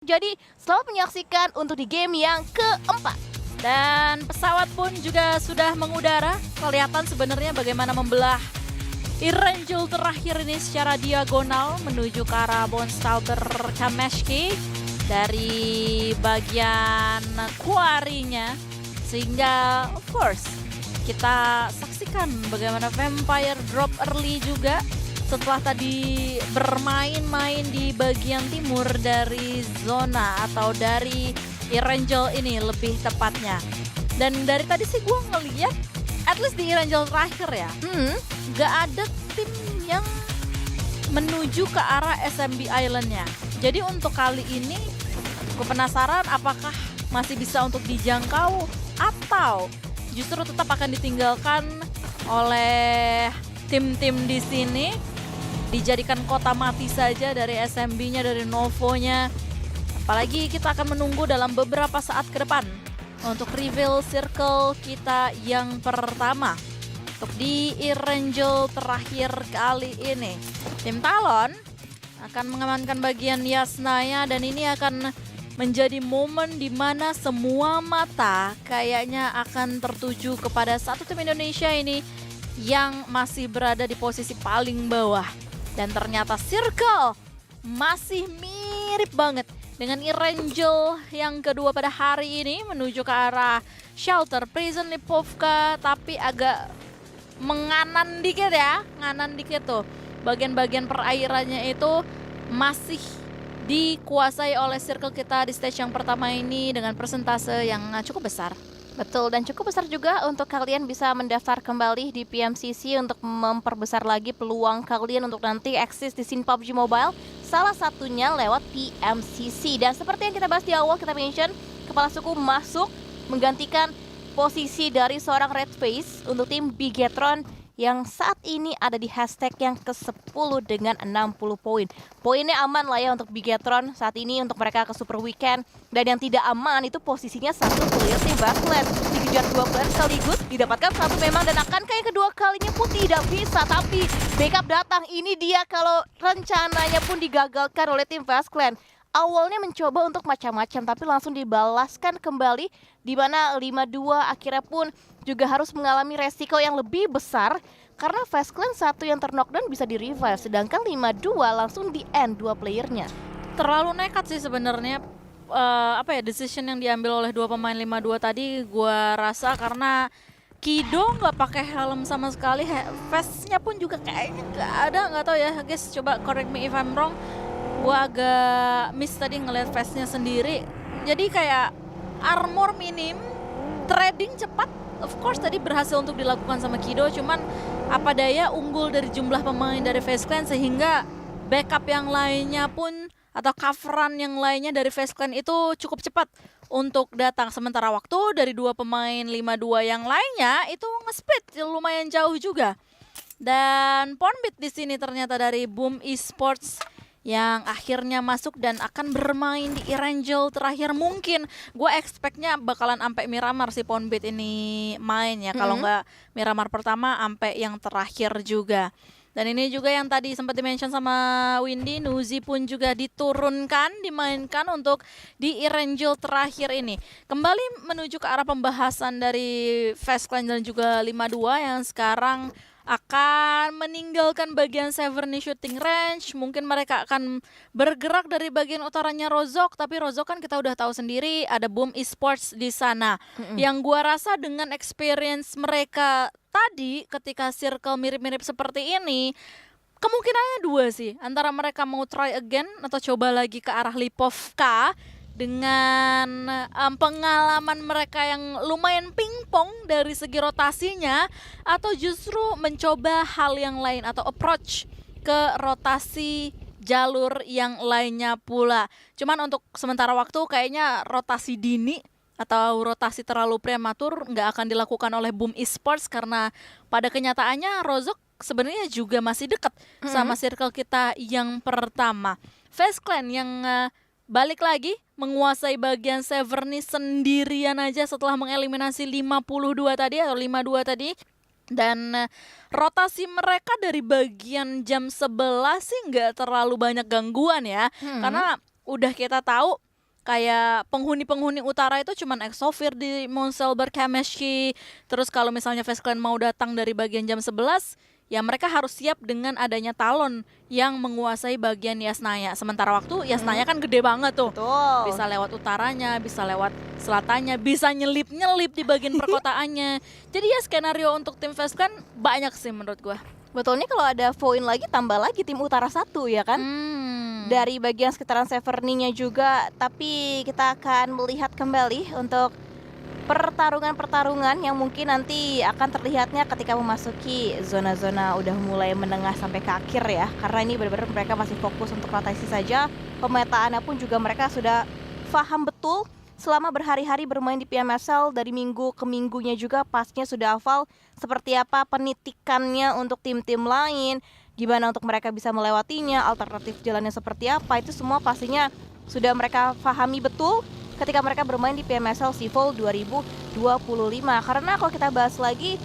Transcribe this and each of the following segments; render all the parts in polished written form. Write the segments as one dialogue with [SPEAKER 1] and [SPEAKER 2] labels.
[SPEAKER 1] Jadi selamat menyaksikan untuk di game yang keempat.
[SPEAKER 2] Dan pesawat pun juga sudah mengudara. Kelihatan sebenarnya bagaimana membelah Erangel terakhir ini secara diagonal menuju ke arah Bonstalber Kameshki dari bagian quarry-nya. Sehingga of course kita saksikan bagaimana Vampire drop early juga setelah tadi bermain-main di bagian timur dari zona atau dari Erangel ini lebih tepatnya. Dan dari tadi sih gue ngeliat at least di Erangel terakhir ya, gak ada tim yang menuju ke arah SMB Island-nya. Jadi untuk kali ini gue penasaran apakah masih bisa untuk dijangkau atau justru tetap akan ditinggalkan oleh tim-tim di sini, dijadikan kota mati saja dari SMB-nya, dari Novo-nya. Apalagi kita akan menunggu dalam beberapa saat ke depan untuk reveal circle kita yang pertama. Untuk di Erangel terakhir kali ini, tim Talon akan mengamankan bagian Yasnaya dan ini akan menjadi momen di mana semua mata kayaknya akan tertuju kepada satu tim Indonesia ini yang masih berada di posisi paling bawah. Dan ternyata Circle masih mirip banget dengan Erangel yang kedua pada hari ini menuju ke arah Shelter Prison Lipovka, tapi agak menganan dikit ya, nganan dikit tuh. Bagian-bagian perairannya itu masih dikuasai oleh Circle kita di stage yang pertama ini dengan persentase yang cukup besar.
[SPEAKER 1] Betul, dan cukup besar juga untuk kalian bisa mendaftar kembali di PMCC untuk memperbesar lagi peluang kalian untuk nanti eksis di scene PUBG Mobile. Salah satunya lewat PMCC. Dan seperti yang kita bahas di awal, kita mention Kepala Suku masuk menggantikan posisi dari seorang Red Face untuk tim Bigetron yang saat ini ada di hashtag yang ke-10 dengan 60 poin. Poinnya aman lah ya untuk Bigetron saat ini untuk mereka ke Super Weekend. Dan yang tidak aman itu posisinya satu player tim Backland. Dikejar dua player sekaligus, didapatkan satu memang dan akankah yang kedua kalinya pun tidak bisa. Tapi backup datang, ini dia kalau rencananya pun digagalkan oleh tim Backland. Awalnya mencoba untuk macam-macam tapi langsung dibalaskan kembali di mana 5-2 akhirnya pun juga harus mengalami resiko yang lebih besar karena Fast Clan satu yang terknockdown bisa di revive sedangkan 5-2 langsung di end dua playernya.
[SPEAKER 2] Terlalu nekat sih sebenarnya decision yang diambil oleh dua pemain 5-2 tadi, gua rasa karena Kido nggak pakai helm sama sekali, vestnya pun juga kayaknya nggak ada, nggak tahu ya guys, coba correct me if I'm wrong. Gua agak miss tadi ngeliat vestnya sendiri. Jadi kayak armor minim, trading cepat. Of course tadi berhasil untuk dilakukan sama Kido, cuman apa daya unggul dari jumlah pemain dari FaZe Clan sehingga backup yang lainnya pun atau coveran yang lainnya dari FaZe Clan itu cukup cepat untuk datang. Sementara waktu dari dua pemain 5-2 yang lainnya itu nge-speed lumayan jauh juga. Dan Ponbit di sini ternyata dari Boom Esports yang akhirnya masuk dan akan bermain di Erangel terakhir. Mungkin gue expect-nya bakalan sampai Miramar si Ponbit ini main ya. Kalau nggak Miramar pertama, sampai yang terakhir juga. Dan ini juga yang tadi sempat di-mention sama Windy, Nuzi pun juga diturunkan, dimainkan untuk di Erangel terakhir ini. Kembali menuju ke arah pembahasan dari Fast Clan dan juga 5-2 yang sekarang akan meninggalkan bagian Severny shooting range. Mungkin mereka akan bergerak dari bagian utaranya Rozok, tapi Rozok kan kita udah tahu sendiri ada Boom Esports di sana. Yang gua rasa dengan experience mereka tadi ketika circle mirip-mirip seperti ini, kemungkinannya dua sih, antara mereka mau try again atau coba lagi ke arah Lipovka dengan pengalaman mereka yang lumayan pingpong dari segi rotasinya, atau justru mencoba hal yang lain atau approach ke rotasi jalur yang lainnya pula. Cuman untuk sementara waktu kayaknya rotasi dini atau rotasi terlalu prematur nggak akan dilakukan oleh Boom Esports karena pada kenyataannya Rozok sebenarnya juga masih dekat sama circle kita yang pertama. FaZe Clan yang balik lagi menguasai bagian Severny sendirian aja setelah mengeliminasi 52 tadi atau 52 tadi. Dan rotasi mereka dari bagian jam 11 sih nggak terlalu banyak gangguan ya. Karena udah kita tahu kayak penghuni-penghuni utara itu cuman Exofir di Monselber Kameshki. Terus kalau misalnya Fast Clan mau datang dari bagian jam 11, ya mereka harus siap dengan adanya Talon yang menguasai bagian Yasnaya. Sementara waktu Yasnaya kan gede banget tuh.
[SPEAKER 1] Betul.
[SPEAKER 2] Bisa lewat utaranya, bisa lewat selatannya, bisa nyelip-nyelip di bagian perkotaannya. Jadi ya skenario untuk tim Fast Clan banyak sih menurut gua.
[SPEAKER 1] Betulnya kalau ada Voin lagi tambah lagi tim utara 1 ya kan? Dari bagian sekitaran Severny-nya juga, tapi kita akan melihat kembali untuk pertarungan-pertarungan yang mungkin nanti akan terlihatnya ketika memasuki zona-zona udah mulai menengah sampai ke akhir ya. Karena ini benar-benar mereka masih fokus untuk rotasi saja. Pemetaannya pun juga mereka sudah paham betul selama berhari-hari bermain di PMSL, dari minggu ke minggunya juga pastinya sudah hafal seperti apa penitikannya untuk tim-tim lain, gimana untuk mereka bisa melewatinya, alternatif jalannya seperti apa, itu semua pastinya sudah mereka pahami betul ketika mereka bermain di PMSL SEAFL 2025. Karena kalau kita bahas lagi,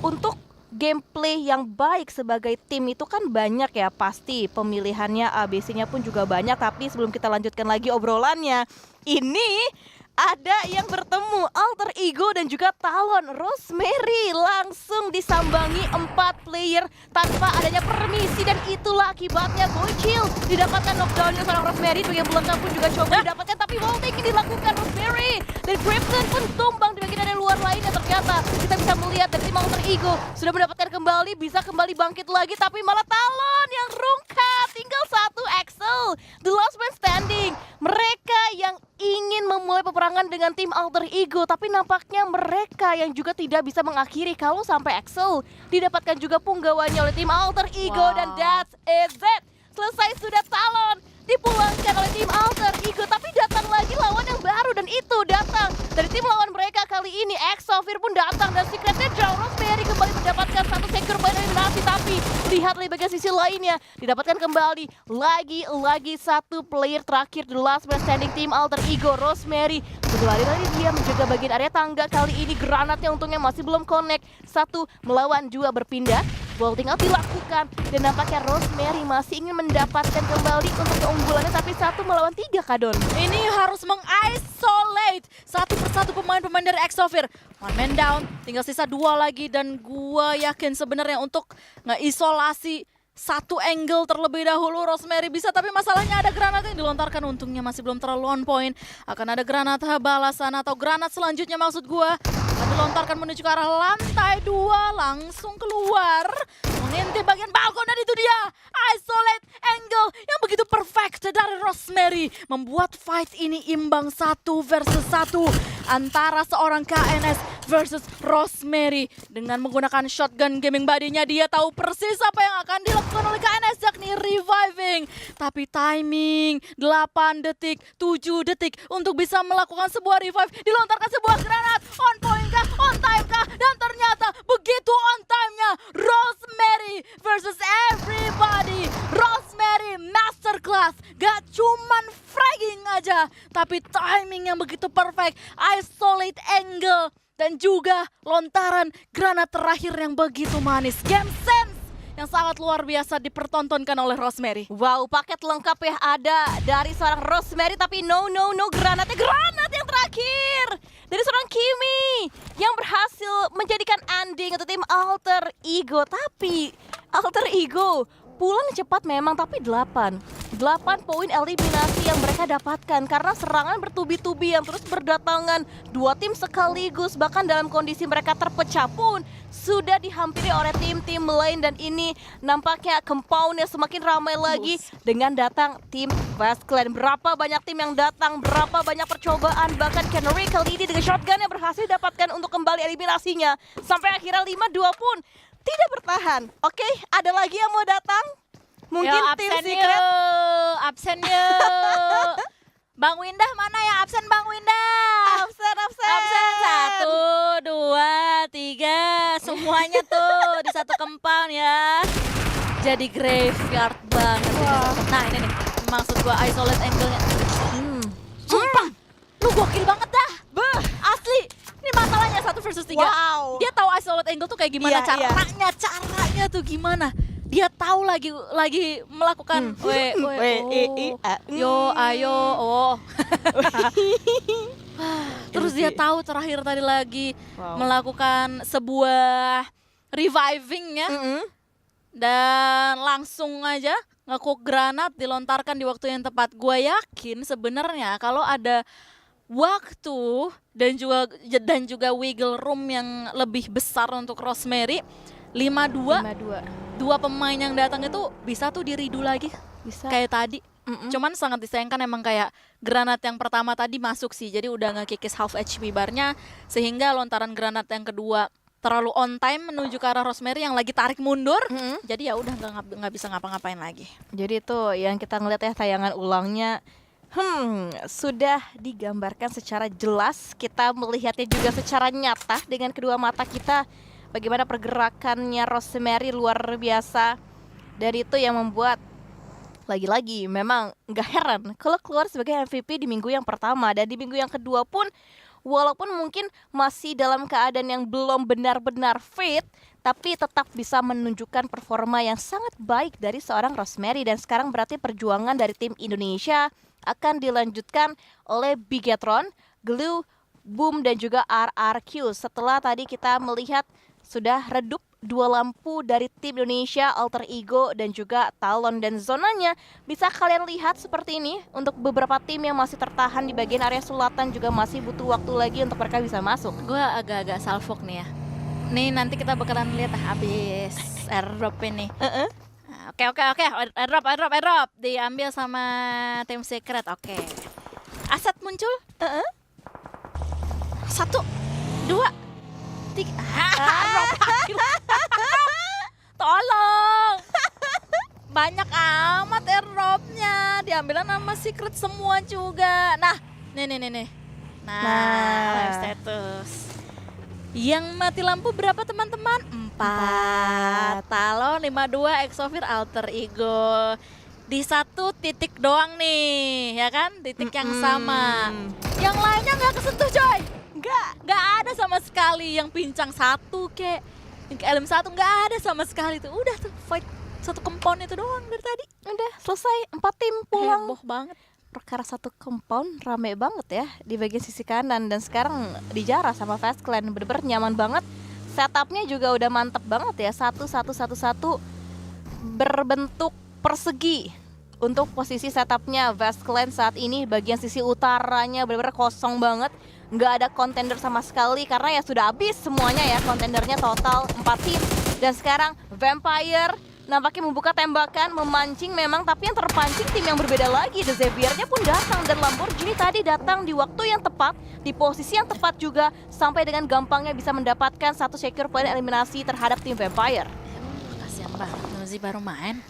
[SPEAKER 1] untuk gameplay yang baik sebagai tim itu kan banyak ya, pasti pemilihannya ABC-nya pun juga banyak. Tapi sebelum kita lanjutkan lagi obrolannya, ini ada yang bertemu Alter Ego dan juga Talon. Rosemary langsung disambangi 4 player tanpa adanya permisi, dan itulah akibatnya Bocil didapatkan knockdownnya seorang Rosemary. Bagian belakang pun juga coba didapatkan, tapi vaulting dilakukan Rosemary, dan Crimson pun tumbang di bagian area luar lainnya. Ternyata kita bisa melihat dari tim Alter Ego sudah mendapatkan kembali, bisa kembali bangkit lagi, tapi malah Talon yang rungkat. Tinggal 1 Axel, the last man standing. Mereka yang ingin memulai peperangan dengan tim Alter Ego, tapi nampaknya mereka yang juga tidak bisa mengakhiri kalau sampai Axel didapatkan juga punggawanya oleh tim Alter Ego. Dan that's it. Selesai sudah Talon dipulangkan oleh tim Alter Ego, tapi datang lagi lawan yang baru, dan itu datang dari tim lawan mereka kali ini. Exofir pun datang, dan secretnya jauh. Rosemary kembali mendapatkan 1 secure point eliminasi, tapi lihat di bagian sisi lainnya didapatkan kembali lagi 1 player terakhir, the last man standing tim Alter Ego. Rosemary berlari-lari dia menjaga bagian area tangga. Kali ini granatnya untungnya masih belum connect. 1 melawan 2 berpindah, vaulting out dilakukan, dan nampaknya Rosemary masih ingin mendapatkan kembali untuk keunggulannya, tapi 1 melawan 3 Kadon.
[SPEAKER 2] Ini harus mengisolate satu persatu pemain-pemain dari Exofir. One man down, tinggal sisa 2 lagi, dan gua yakin sebenarnya untuk ngeisolasi 1 angle terlebih dahulu Rosemary bisa, tapi masalahnya ada granat yang dilontarkan. Untungnya masih belum terlalu on point. Akan ada granat balasan atau granat selanjutnya maksud gua akan dilontarkan menuju ke arah lantai 2, langsung keluar mengintip bagian balkon, dan itu dia isolate angle yang begitu perfect dari Rosemary, membuat fight ini imbang 1 versus 1 antara seorang KNS versus Rosemary. Dengan menggunakan shotgun gaming body-nya, dia tahu persis apa yang akan dilakukan oleh KNS, yakni reviving. Tapi timing 8 detik, 7 detik untuk bisa melakukan sebuah revive, dilontarkan sebuah granat. On point kah? On time kah? Dan ternyata begitu on time-nya Rosemary versus everybody. Rosemary masterclass, gak cuman fragging aja, tapi timing yang begitu perfect, isolate angle, dan juga lontaran granat terakhir yang begitu manis. Game sense yang sangat luar biasa dipertontonkan oleh Rosemary.
[SPEAKER 1] Wow, paket lengkap ya ada dari seorang Rosemary, tapi no, granat yang terakhir dari seorang Kimi yang berhasil menjadikan ending untuk tim Alter Ego. Tapi Alter Ego pulang cepat memang, tapi 8 poin eliminasi yang mereka dapatkan karena serangan bertubi-tubi yang terus berdatangan, 2 tim sekaligus. Bahkan dalam kondisi mereka terpecah pun sudah dihampiri oleh tim-tim lain, dan ini nampaknya compoundnya semakin ramai lagi dengan datang tim Fast Clan. Berapa banyak tim yang datang, berapa banyak percobaan, bahkan Canary kali ini dengan shotgun yang berhasil didapatkan untuk kembali eliminasinya. Sampai akhirnya 5-2 pun tidak bertahan. Oke, ada lagi yang mau datang? Mungkin
[SPEAKER 2] yo,
[SPEAKER 1] tim
[SPEAKER 2] absen
[SPEAKER 1] secret.
[SPEAKER 2] Absen yuk. Bang Windah mana ya? Absen Bang Windah.
[SPEAKER 1] Absen.
[SPEAKER 2] Absen 1, 2, 3. Semuanya tuh di satu compound ya. Jadi graveyard banget. Nah ini nih maksud gua isolate angle-nya. Sumpah, lu gokil banget dah. Asli. Ini masalahnya 1 versus 3.
[SPEAKER 1] Wow.
[SPEAKER 2] Dia tahu isolate angle tuh kayak gimana,
[SPEAKER 1] Iya,
[SPEAKER 2] caranya tuh gimana. Dia tahu lagi melakukan yo ayo terus dia tahu terakhir tadi lagi melakukan sebuah reviving ya. Dan langsung aja nge-cook granat dilontarkan di waktu yang tepat. Gua yakin sebenarnya kalau ada waktu dan juga wiggle room yang lebih besar untuk Rosemary, 5-2 dua pemain yang datang itu bisa tuh di-redo lagi
[SPEAKER 1] Bisa.
[SPEAKER 2] kayak tadi. Cuman sangat disayangkan emang kayak granat yang pertama tadi masuk sih, jadi udah ngekikis half HP barnya, sehingga lontaran granat yang kedua terlalu on time menuju ke arah Rosemary yang lagi tarik mundur. Jadi ya udah nggak bisa ngapa-ngapain lagi.
[SPEAKER 1] Jadi itu yang kita ngeliat ya tayangan ulangnya, sudah digambarkan secara jelas. Kita melihatnya juga secara nyata dengan kedua mata kita. Bagaimana pergerakannya Rosemary luar biasa. Dan itu yang membuat lagi-lagi memang nggak heran kalau keluar sebagai MVP di minggu yang pertama. Dan di minggu yang kedua pun walaupun mungkin masih dalam keadaan yang belum benar-benar fit, tapi tetap bisa menunjukkan performa yang sangat baik dari seorang Rosemary. Dan sekarang berarti perjuangan dari tim Indonesia akan dilanjutkan oleh Bigetron, Glue, Boom dan juga RRQ. Setelah tadi kita melihat sudah redup dua lampu dari tim Indonesia, Alter Ego dan juga Talon, dan zonanya bisa kalian lihat seperti ini. Untuk beberapa tim yang masih tertahan di bagian area selatan juga masih butuh waktu lagi untuk mereka bisa masuk.
[SPEAKER 2] Gue agak-agak salfok nih ya. Nih nanti kita bakalan lihat habis airdrop ini. Oke, airdrop diambil sama tim secret. Oke. Aset muncul. 1, 2, 3. Tolong. Banyak amat airdropnya. Diambil nama secret semua juga. Nah, nih. Nah, live status. Yang mati lampu berapa teman-teman? 4. Talon 52, Exovir, Alter Ego. Di satu titik doang nih, ya kan? Titik yang sama. Yang lainnya nggak kesentuh coy. Nggak ada sama sekali. Yang pincang satu kek, yang ke LM1 nggak ada sama sekali tuh. Udah tuh fight satu compound itu doang dari tadi.
[SPEAKER 1] Udah selesai, 4 tim pulang.
[SPEAKER 2] Heboh banget.
[SPEAKER 1] Perkara satu compound rame banget ya di bagian sisi kanan. Dan sekarang dijarah sama Fast Clan, bener-bener nyaman banget. Setupnya juga udah mantep banget ya, 1 berbentuk persegi. Untuk posisi setupnya Fast Clan saat ini bagian sisi utaranya bener-bener kosong banget. Nggak ada contender sama sekali karena ya sudah habis semuanya ya, kontendernya total 4 tim. Dan sekarang Vampire nampaknya membuka tembakan, memancing memang, tapi yang terpancing tim yang berbeda lagi. The Xavier-nya pun datang dan Lamborghini tadi datang di waktu yang tepat, di posisi yang tepat juga, sampai dengan gampangnya bisa mendapatkan satu secure point eliminasi terhadap tim Vampire.
[SPEAKER 2] Kasian banget, Nuzi baru main.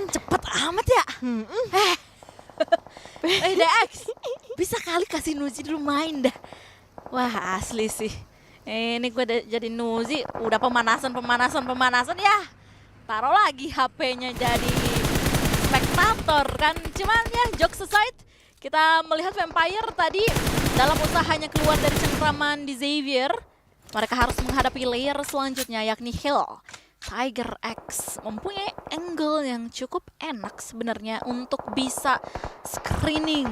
[SPEAKER 1] Cepet
[SPEAKER 2] Amat ya. DX bisa kali kasih Nuzi dulu main dah. Wah asli sih. Ini gue jadi Nuzi udah pemanasan ya. Taruh lagi HP-nya jadi spektator kan. Cuman ya jokes aside, kita melihat Vampire tadi dalam usahanya keluar dari cengkraman di Xavier, mereka harus menghadapi layer selanjutnya yakni Hill. Tiger X mempunyai angle yang cukup enak sebenarnya untuk bisa screening,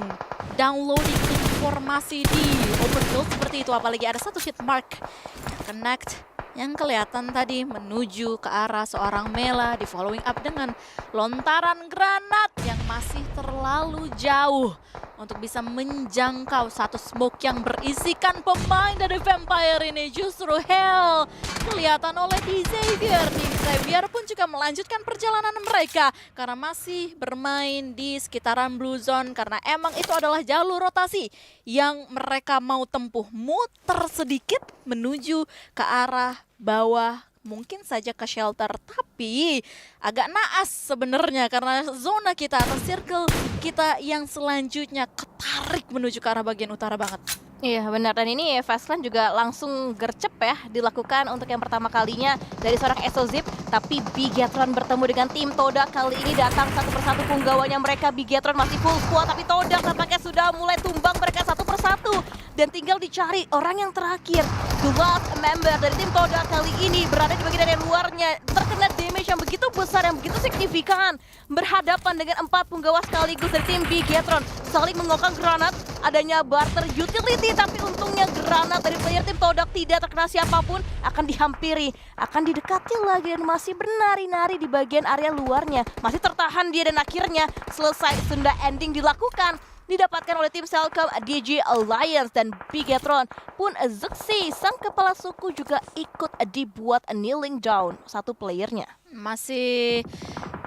[SPEAKER 2] downloading informasi di open field seperti itu. Apalagi ada satu hit mark yang connect, yang kelihatan tadi menuju ke arah seorang Mela, di following up dengan lontaran granat yang masih terlalu jauh untuk bisa menjangkau satu smoke yang berisikan pemain dari Vampire ini. Justru Hell kelihatan oleh di Xavier nih. Xavier pun juga melanjutkan perjalanan mereka karena masih bermain di sekitaran Blue Zone, karena emang itu adalah jalur rotasi yang mereka mau tempuh, muter sedikit menuju ke arah bawah, mungkin saja ke shelter, tapi agak naas sebenarnya karena zona kita atau circle kita yang selanjutnya ketarik menuju ke arah bagian utara banget.
[SPEAKER 1] Iya benar, dan ini Fastland juga langsung gercep ya dilakukan untuk yang pertama kalinya dari seorang Exozip. Tapi Bigetron bertemu dengan tim Toda kali ini datang satu persatu punggawanya mereka. Bigetron masih full squad tapi Toda tampaknya sudah mulai tumbang mereka satu persatu. dan tinggal dicari orang yang terakhir. The last member dari tim Todak kali ini berada di bagian area luarnya, terkena damage yang begitu besar, yang begitu signifikan, berhadapan dengan 4 punggawa sekaligus dari tim Bigetron, saling mengokang granat. Adanya barter utility, tapi untungnya granat dari player tim Todak tidak terkena siapapun, akan dihampiri, akan didekati lagi dan masih bernari-nari di bagian area luarnya, masih tertahan dia dan akhirnya selesai. Sunda ending dilakukan, didapatkan oleh tim Cellcom DG Alliance, dan Bigetron pun Zuxi sang kepala suku juga ikut dibuat kneeling down satu playernya.
[SPEAKER 2] Masih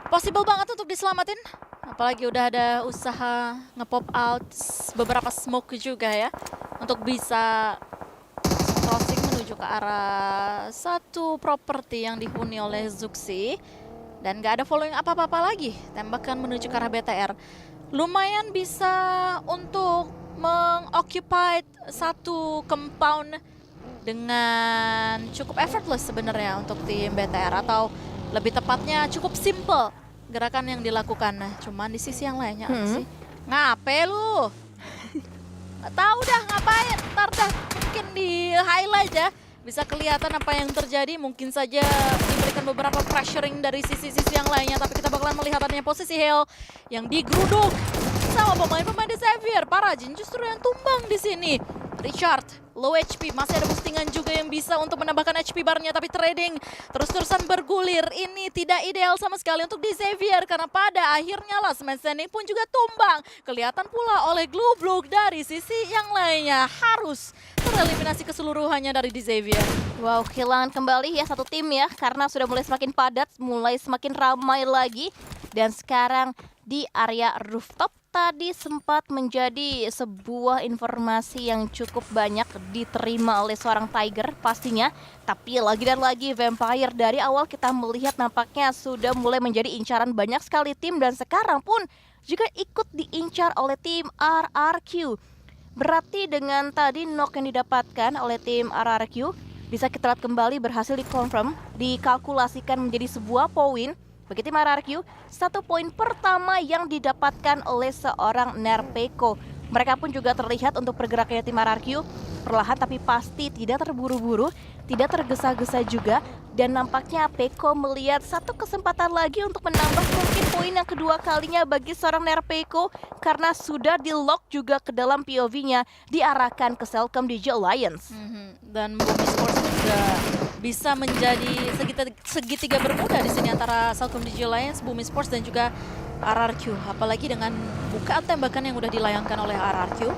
[SPEAKER 2] possible banget untuk diselamatin, apalagi udah ada usaha nge-pop out beberapa smoke juga ya untuk bisa crossing menuju ke arah satu properti yang dihuni oleh Zuxi. Dan gak ada following apa-apa lagi, tembakan menuju ke arah BTR. Lumayan bisa untuk mengoccupy satu compound dengan cukup effortless sebenarnya untuk tim BTR, atau lebih tepatnya cukup simple gerakan yang dilakukan. Nah, cuman di sisi yang lainnya apa sih? Ngape lu? Gak tahu dah ngapain, ntar dah mungkin di highlight ya. Bisa kelihatan apa yang terjadi, mungkin saja diberikan beberapa pressuring dari sisi-sisi yang lainnya, tapi kita bakalan melihat adanya posisi Hale yang digeruduk sama pemain-pemain di Xavier. Parajin justru yang tumbang di sini. Richard, low HP, masih ada boostingan juga yang bisa untuk menambahkan HP barnya, tapi trading terus-terusan bergulir. Ini tidak ideal sama sekali untuk di Xavier, karena pada akhirnya Last Man Standing pun juga tumbang. Kelihatan pula oleh Glue Block dari sisi yang lainnya, harus tereliminasi keseluruhannya dari di Xavier.
[SPEAKER 1] Wow, kehilangan kembali ya satu tim ya, karena sudah mulai semakin padat, mulai semakin ramai lagi. Dan sekarang di area rooftop tadi sempat menjadi sebuah informasi yang cukup banyak diterima oleh seorang Tiger pastinya. Tapi lagi dan lagi Vampire dari awal kita melihat nampaknya sudah mulai menjadi incaran banyak sekali tim, dan sekarang pun juga ikut diincar oleh tim RRQ. Berarti dengan tadi knock yang didapatkan oleh tim RRQ bisa kita lihat kembali berhasil dikonfirm, dikalkulasikan menjadi sebuah poin bagi tim RRQ. 1 poin pertama yang didapatkan oleh seorang Nerpeko. Mereka pun juga terlihat untuk pergerakannya tim RRQ perlahan tapi pasti, tidak terburu-buru, tidak tergesa-gesa juga. Dan nampaknya Peko melihat satu kesempatan lagi untuk menambah mungkin poin yang kedua kalinya bagi seorang Nerpeko, karena sudah di-lock juga ke dalam POV-nya, diarahkan ke Cellcom DG Alliance.
[SPEAKER 2] Dan Bumi Sports juga bisa menjadi segitiga bermuda di sini antara Cellcom DG Alliance, Bumi Sports dan juga RRQ. Apalagi dengan bukaan tembakan yang udah dilayangkan oleh RRQ,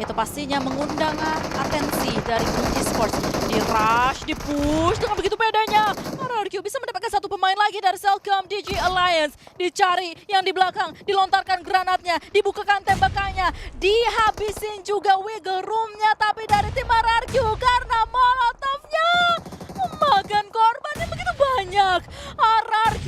[SPEAKER 2] itu pastinya mengundang atensi dari Bumi Sports. Di rush, di push dengan begitu bedanya. RRQ bisa mendapatkan satu pemain lagi dari Cellcom DG Alliance. Dicari yang di belakang, dilontarkan granatnya, dibukakan tembakannya, dihabisin juga wiggle roomnya, tapi dari tim RRQ karena molotovnya memakan korban yang begitu banyak. RRQ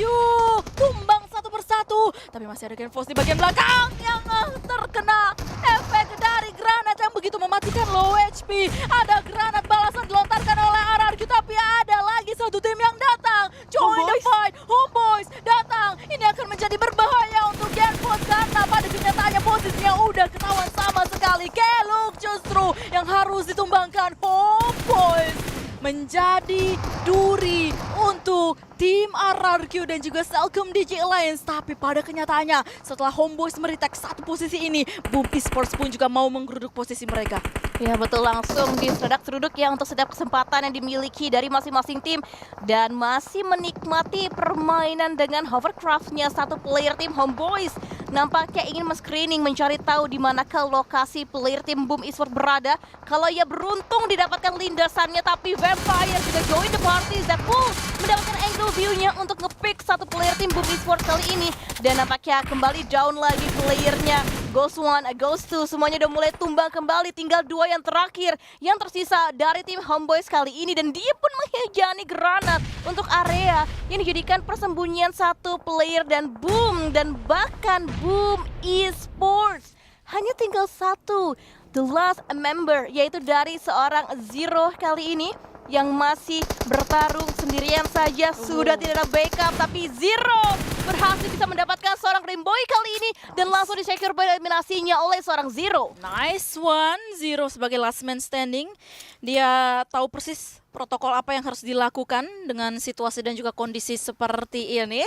[SPEAKER 2] tumbang satu persatu, tapi masih ada Gen Force di bagian belakang yang terkena efek dari granat yang begitu mematikan low HP. Ada granat balasan dilontarkan oleh RRQ, tapi ada lagi satu tim yang datang. Join the fight, Homeboys datang. Ini akan menjadi berbahaya untuk Gen Force karena pada kenyataannya posisinya udah ketahuan sama sekali. Keluk justru yang harus ditumbangkan. Homeboys menjadi duri untuk tim RRQ dan juga Cellcom DG Alliance. Tapi pada kenyataannya setelah Homeboys meretake satu posisi ini, Boom Esports pun juga mau menggeruduk posisi mereka.
[SPEAKER 1] Ya betul, langsung diseruduk ya untuk setiap kesempatan yang dimiliki dari masing-masing tim, dan masih menikmati permainan dengan hovercraftnya satu player tim Homeboys. Nampaknya ingin men-screening, mencari tahu di manakah lokasi player tim Boom Esports berada. Kalau ia beruntung didapatkan lindasannya, tapi Vampire juga join the party. Zakul mendapatkan angle view-nya untuk nge-pick satu player tim Boom Esports kali ini. Dan nampaknya kembali down lagi playernya. Ghost 1, Ghost 2, semuanya udah mulai tumbang kembali. Tinggal 2 yang terakhir yang tersisa dari tim Homeboys kali ini. Dan dia pun menghejani granat untuk area yang dijadikan persembunyian satu player dan Boom. Dan bahkan Boom Esports hanya tinggal satu, the last member, yaitu dari seorang Zero kali ini yang masih bertarung sendirian saja. Sudah tidak ada backup, tapi Zero berhasil bisa mendapatkan seorang Rimboy kali ini dan langsung di-secure eliminasinya oleh seorang Zero.
[SPEAKER 2] Nice one, Zero sebagai last man standing. Dia tahu persis protokol apa yang harus dilakukan dengan situasi dan juga kondisi seperti ini.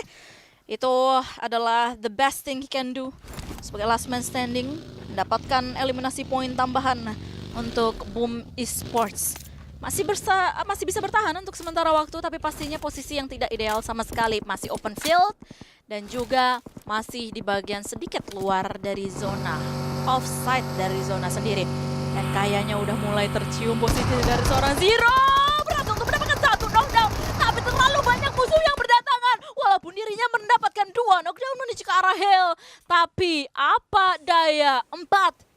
[SPEAKER 2] Itu adalah the best thing he can do sebagai last man standing, mendapatkan eliminasi poin tambahan untuk Boom Esports. Masih bisa bertahan untuk sementara waktu, tapi pastinya posisi yang tidak ideal sama sekali. Masih open field dan juga masih di bagian sedikit luar dari zona offside dari zona sendiri. Dan kayaknya udah mulai tercium posisi dari seorang Zero. Berhasil untuk mendapatkan satu knockdown, tapi terlalu banyak musuh yang berdatangan. Walaupun dirinya mendapatkan 2 knockdown menuju ke arah Hill. Tapi apa daya, 4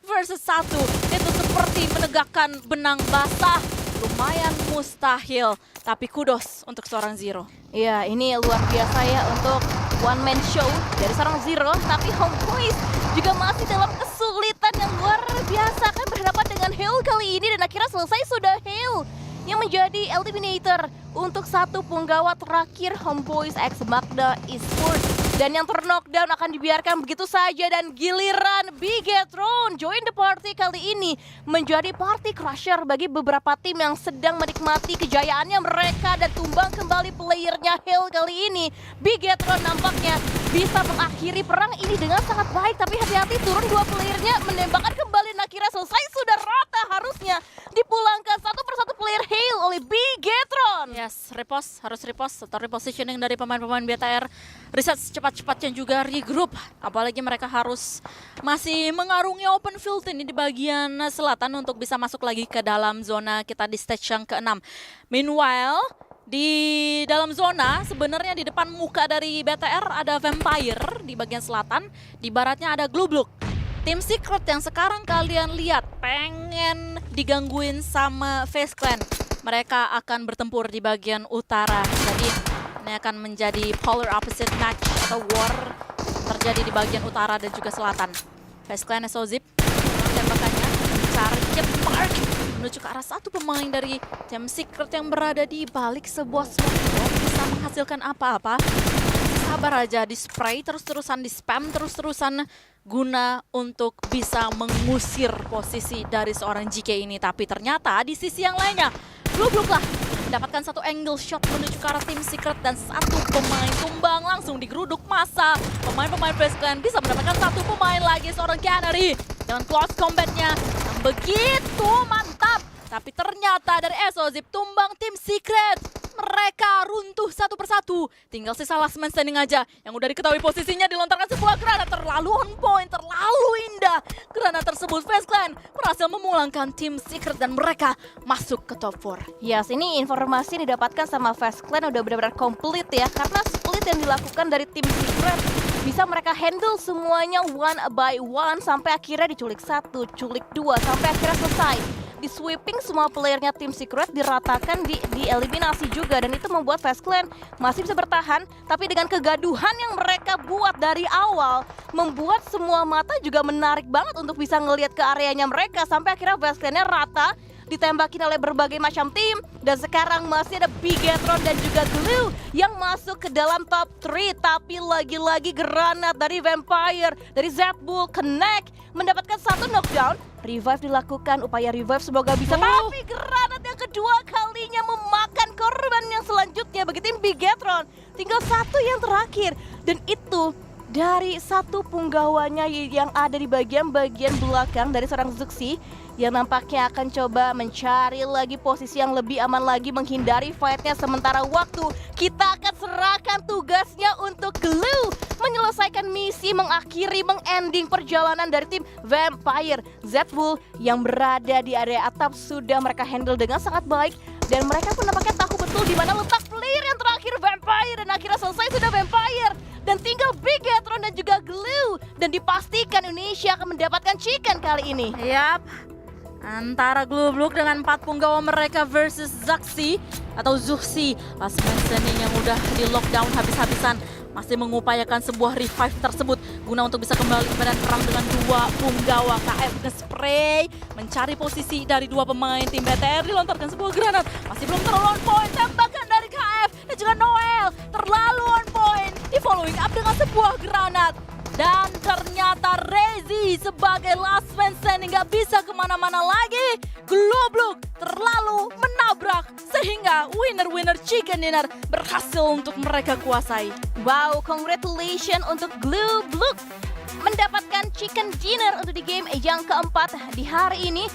[SPEAKER 2] versus 1 itu seperti menegakkan benang basah. Lumayan mustahil, tapi kudos untuk seorang Zero.
[SPEAKER 1] Ya, ini luar biasa ya untuk one man show dari seorang Zero, tapi Homeboyz juga masih dalam kesulitan yang luar biasa, kan berhadapan dengan Hill kali ini dan akhirnya selesai sudah Hill yang menjadi eliminator untuk satu punggawa terakhir Homeboyz X Magda Esports. Dan yang terknockdown akan dibiarkan begitu saja dan giliran Bigetron join the party kali ini menjadi party crusher bagi beberapa tim yang sedang menikmati kejayaannya mereka dan tumbang kembali playernya Hill kali ini. Bigetron nampaknya bisa mengakhiri perang ini dengan sangat baik, tapi hati-hati turun 2 playernya menembakkan kembali dan akhirnya selesai sudah rata, harusnya dipulangkan satu persatu player Hill oleh Bigetron.
[SPEAKER 2] Yes, harus repost atau repositioning dari pemain-pemain BTR. Reset cepat-cepatnya juga regroup, apalagi mereka harus masih mengarungi open field ini di bagian selatan untuk bisa masuk lagi ke dalam zona kita di stage yang ke-6. Meanwhile, di dalam zona sebenarnya di depan muka dari BTR ada Vampire di bagian selatan, di baratnya ada Glubluk. Tim Secret yang sekarang kalian lihat pengen digangguin sama FaZe Clan. Mereka akan bertempur di bagian utara. Jadi ini akan menjadi polar opposite match atau war terjadi di bagian utara dan juga selatan. FaZe Clan SOZip tembakannya mencari Kip Park menuju ke arah satu pemain dari Tim Secret yang berada di balik sebuah smoke bomb. Bisa menghasilkan apa-apa. Sabar aja, di spray terus-terusan, di spam terus-terusan guna untuk bisa mengusir posisi dari seorang GK ini. Tapi ternyata di sisi yang lainnya Glubluk lah mendapatkan satu angle shot menuju ke arah Tim Secret dan satu pemain tumbang langsung digeruduk massa. Pemain-pemain FaZe Clan bisa mendapatkan satu pemain lagi, seorang Canary dengan close combatnya yang begitu mantap. Tapi ternyata dari SOZip tumbang Tim Secret. Mereka runtuh satu persatu. Tinggal sisa last man standing aja yang udah diketahui posisinya, dilontarkan sebuah granat terlalu on point, terlalu indah. Granat tersebut FaZe Clan berhasil memulangkan Tim Secret dan mereka masuk ke top 4.
[SPEAKER 1] Yes, ini informasi yang didapatkan sama FaZe Clan udah benar-benar komplit ya, karena split yang dilakukan dari Tim Secret bisa mereka handle semuanya one by one sampai akhirnya diculik 1, culik 2, sampai akhirnya selesai. Di sweeping semua playernya Tim Secret, diratakan, dieliminasi juga, dan itu membuat FaZe Clan masih bisa bertahan. Tapi dengan kegaduhan yang mereka buat dari awal, membuat semua mata juga menarik banget untuk bisa ngelihat ke areanya mereka, sampai akhirnya FaZe Clan-nya rata, ditembakin oleh berbagai macam tim. Dan sekarang masih ada Bigetron dan juga Glue yang masuk ke dalam top 3. Tapi lagi-lagi granat dari Vampire, dari Zbull connect, mendapatkan satu knockdown. Revive dilakukan, upaya revive semoga bisa. Tapi granat yang kedua kalinya memakan korban yang selanjutnya bagi tim Bigetron. Tinggal satu yang terakhir, dan itu dari satu punggawanya yang ada di bagian belakang dari seorang Zuxi, yang nampaknya akan coba mencari lagi posisi yang lebih aman lagi, menghindari fightnya. Sementara waktu kita akan serahkan tugasnya untuk Glue menyelesaikan misi, mengakhiri, mengending perjalanan dari tim Vampire. Zbull yang berada di area atap sudah mereka handle dengan sangat baik, dan mereka pun nampaknya tahu betul di mana letak player yang terakhir Vampire, dan akhirnya selesai sudah Vampire. Dan tinggal Bigetron dan juga Glue, dan dipastikan Indonesia akan mendapatkan chicken kali ini.
[SPEAKER 2] Yap, antara Glubluk dengan 4 punggawa mereka versus Zuxi atau Zuxi, last man standing yang udah di lockdown habis-habisan, masih mengupayakan sebuah revive tersebut guna untuk bisa kembali ke medan perang dengan 2 punggawa. KF nge-spray mencari posisi dari 2 pemain tim BTR, dilontarkan sebuah granat, masih belum terlalu on point. Tembakan dari KF dan juga Noel terlalu on point, di following up dengan sebuah granat. Dan ternyata Rezi sebagai last man standing gak bisa kemana-mana lagi. Glubluk terlalu menabrak sehingga winner chicken dinner berhasil untuk mereka kuasai.
[SPEAKER 1] Wow, congratulations untuk Glubluk mendapatkan chicken dinner untuk di game yang keempat di hari ini.